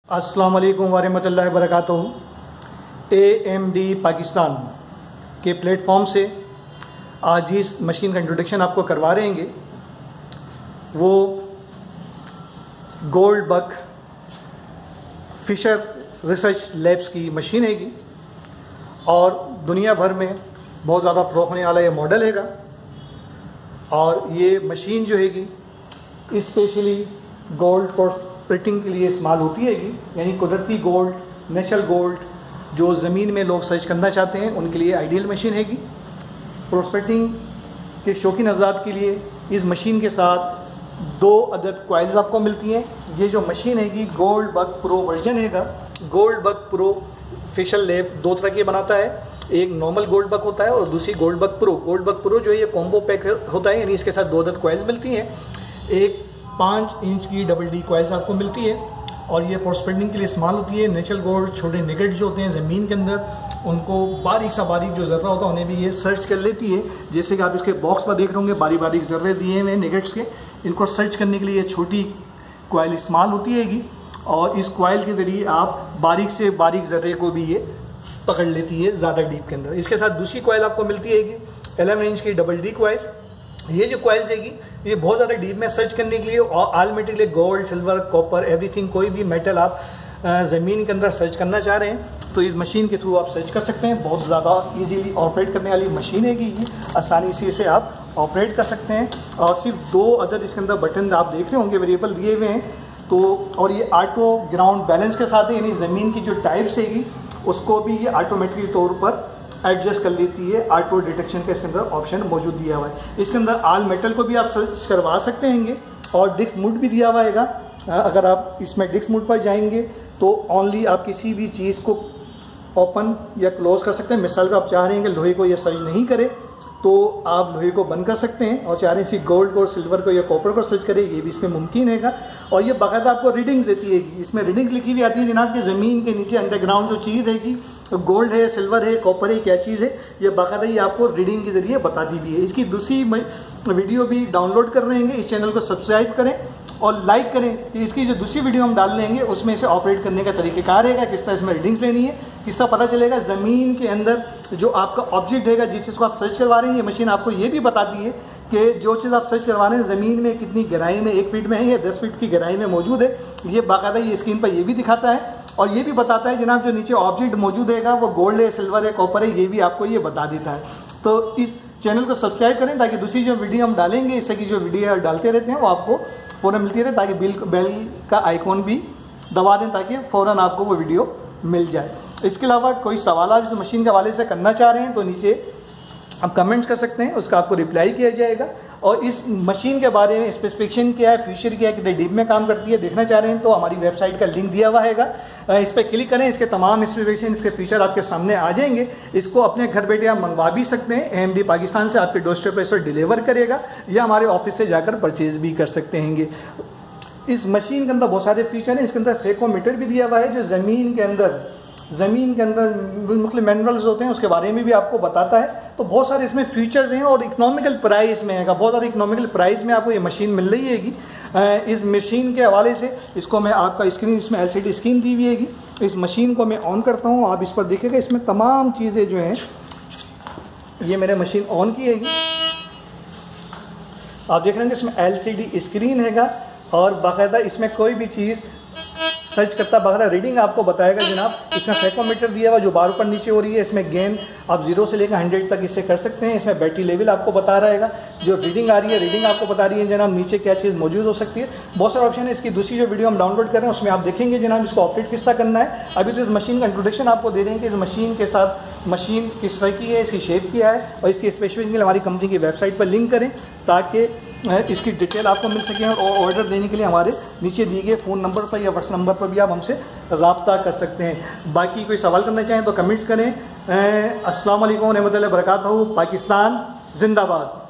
अस्सलाम वालेकुम वरहमतुल्लाहि वबरकातुहू। AMD पाकिस्तान के प्लेटफॉर्म से आज जिस मशीन का इंट्रोडक्शन आपको करवा रहे हैं वो गोल्डबक फिशर रिसर्च लैब्स की मशीन हैगी और दुनिया भर में बहुत ज़्यादा फ़रोख्त होने वाला ये मॉडल हैगा। और ये मशीन जो हैगी स्पेशली गोल्ड प्रोस्पेक्टिंग के लिए इस्तेमाल होती हैगी, यानी कुदरती गोल्ड, नेचुरल गोल्ड जो ज़मीन में लोग सर्च करना चाहते हैं उनके लिए आइडियल मशीन हैगी। प्रोस्पेक्टिंग के शौकीन हज़रात के लिए इस मशीन के साथ 2 अदद कॉइल्स आपको मिलती हैं। ये जो मशीन हैगी गोल्डबक प्रो वर्जन हैगा। गोल्डबक प्रो फिशर लैब 2 तरह के बनाता है, एक नॉर्मल गोल्डबक होता है और दूसरी गोल्डबक प्रो। गोल्डबक प्रो जो है ये कॉम्बो पैक होता है, यानी इसके साथ 2 अदद कॉइल्स मिलती हैं। एक 5 इंच की डबल डी कॉइल्स आपको मिलती है और ये प्रोस्पेक्टिंग के लिए इस्तेमाल होती है। नेचुरल गोल्ड छोटे निगेट जो होते हैं ज़मीन के अंदर उनको बारीक सा बारीक जो ज़र्रा होता है उन्हें भी ये सर्च कर लेती है। जैसे कि आप इसके बॉक्स पर देख रहे होंगे बारीक बारीक ज़र्रे दिए हुए निगेट्स के, इनको सर्च करने के लिए ये छोटी कॉइल इस्तेमाल होती हैगी और इस कॉइल के ज़रिए आप बारीक से बारीक ज़र्रे को भी ये पकड़ लेती है ज़्यादा डीप के अंदर। इसके साथ दूसरी कॉइल आपको मिलती हैगी 11 इंच की डबल डी कॉइल। ये जो कॉइल्स हैगी ये बहुत ज़्यादा डीप में सर्च करने के लिए और all material gold, silver, copper, everything, कोई भी मेटल आप ज़मीन के अंदर सर्च करना चाह रहे हैं तो इस मशीन के थ्रू आप सर्च कर सकते हैं। बहुत ज़्यादा इजीली ऑपरेट करने वाली मशीन हैगी ये, आसानी से इसे आप ऑपरेट कर सकते हैं। और सिर्फ 2 अदद इसके अंदर बटन आप देख रहे होंगे वेरिएबल दिए हुए हैं तो, और ये ऑटो ग्राउंड बैलेंस के साथ है, यानी ज़मीन की जो टाइप्स हैगी उसको भी ये ऑटोमेटिकली तौर पर एडजस्ट कर लेती है। ऑटो डिटेक्शन का इसके अंदर ऑप्शन मौजूद दिया हुआ है। इसके अंदर ऑल मेटल को भी आप सर्च करवा सकते हैं और डिस्क मोड भी दिया हुआ है। अगर आप इसमें डिस्क मोड पर जाएंगे तो ओनली आप किसी भी चीज़ को ओपन या क्लोज कर सकते हैं। मिसाल का आप चाह रहे हैं कि लोहे को ये सर्च नहीं करे तो आप लोहे को बंद कर सकते हैं और चाह रहे हैं गोल्ड को, सिल्वर को या कॉपर को सर्च करें, ये भी इसमें मुमकिन हैगा। और ये बाकायदा आपको रीडिंग्स देती है, इसमें रीडिंग्स लिखी हुई आती है जनाब कि ज़मीन के नीचे अंडरग्राउंड जो चीज़ हैगी तो गोल्ड है, सिल्वर है, कॉपर है, क्या चीज़ है, ये बाकायदा ये आपको रीडिंग के ज़रिए बताती भी है। इसकी दूसरी वीडियो भी डाउनलोड कर रहे हैं, इस चैनल को सब्सक्राइब करें और लाइक करें कि इसकी जो दूसरी वीडियो हम डाल लेंगे उसमें इसे ऑपरेट करने का तरीक़ेकार रहेगा, किस तरह इसमें रीडिंग्स लेनी है, किस तरह पता चलेगा ज़मीन के अंदर जो आपका ऑब्जेक्ट हैगा जिस चीज़ को आप सर्च करवा रहे हैं। ये मशीन आपको ये भी बताती है कि जो चीज़ आप सर्च करवा रहे हैं ज़मीन में कितनी गहराई में, 1 फीट में है या 10 फीट की गहराई में मौजूद है। ये बाकायदा ये स्क्रीन पर ये भी दिखाता है और ये भी बताता है जनाब जो नीचे ऑब्जेक्ट मौजूद हैगा वो गोल्ड है, सिल्वर है, कॉपर है, ये भी आपको ये बता देता है। तो इस चैनल को सब्सक्राइब करें ताकि दूसरी जो वीडियो हम डालेंगे, इससे की जो वीडियो डालते रहते हैं वो आपको फ़ौरन मिलती रहे, ताकि बेल का आइकॉन भी दबा दें ताकि फ़ौरन आपको वो वीडियो मिल जाए। इसके अलावा कोई सवाल आप इस मशीन के हवाले से करना चाह रहे हैं तो नीचे आप कमेंट्स कर सकते हैं, उसका आपको रिप्लाई किया जाएगा। और इस मशीन के बारे में स्पेसिफिकेशन क्या है, फीचर क्या है, कितने डीप में काम करती है, देखना चाह रहे हैं तो हमारी वेबसाइट का लिंक दिया हुआ हैगा, इस पर क्लिक करें, इसके तमाम स्पेसिफिकेशन, इसके फीचर आपके सामने आ जाएंगे। इसको अपने घर बैठे आप मंगवा भी सकते हैं, AMD पाकिस्तान से आपके डोरस्टेप पर इसे डिलीवर करेगा या हमारे ऑफिस से जाकर परचेज भी कर सकते हैं। इस मशीन के अंदर बहुत सारे फीचर हैं। इसके अंदर फेकोमीटर भी दिया हुआ है जो ज़मीन के अंदर मुख्तलिफ मिनरल्स होते हैं उसके बारे में भी आपको बताता है। तो बहुत सारे इसमें फीचर्स हैं और इकोनॉमिकल प्राइस में है, बहुत ज़्यादा इकोनॉमिकल प्राइस में आपको ये मशीन मिल रही हैगी। इस मशीन के हवाले से इसको मैं आपका स्क्रीन, इसमें LCD स्क्रीन दी हुई हैगी, इस मशीन को मैं ऑन करता हूँ, आप इस पर देखिएगा इसमें तमाम चीज़ें जो हैं, ये मैंने मशीन ऑन की हैगी, आप देख रहे हैं इसमें LCD स्क्रीन हैगा और बाकायदा इसमें कोई भी चीज़ सर्च करता बाकायदा रीडिंग आपको बताएगा जनाब। इसमें फेकोमीटर दिया हुआ जो बार ऊपर नीचे हो रही है, इसमें गेन आप 0 से लेकर 100 तक इसे कर सकते हैं। इसमें बैटरी लेवल आपको बता रहेगा, जो रीडिंग आ रही है रीडिंग आपको बता रही है जनाब नीचे क्या चीज़ मौजूद हो सकती है। बहुत सारे ऑप्शन है। इसकी दूसरी जो वीडियो हम डाउनलोड कर रहे हैं उसमें आप देखेंगे जनाब इसको ऑपरेट किस तरह करना है। अभी तो इस मशीन का इंट्रोडक्शन आपको दे रहे हैं कि इस मशीन के साथ मशीन किस तरह की है, इसकी शेप क्या है और इसकी स्पेसिफिकेशन के लिए हमारी कंपनी की वेबसाइट पर लिंक करें ताकि इसकी डिटेल आपको मिल सके। और ऑर्डर देने के लिए हमारे नीचे दिए गए फ़ोन नंबर पर या व्हाट्सएप नंबर पर भी आप हमसे रब्ता कर सकते हैं। बाकी कोई सवाल करना चाहें तो कमेंट्स करें। अस्सलाम वालेकुम रहमतुल्लाहि व बरकातहू। पाकिस्तान जिंदाबाद।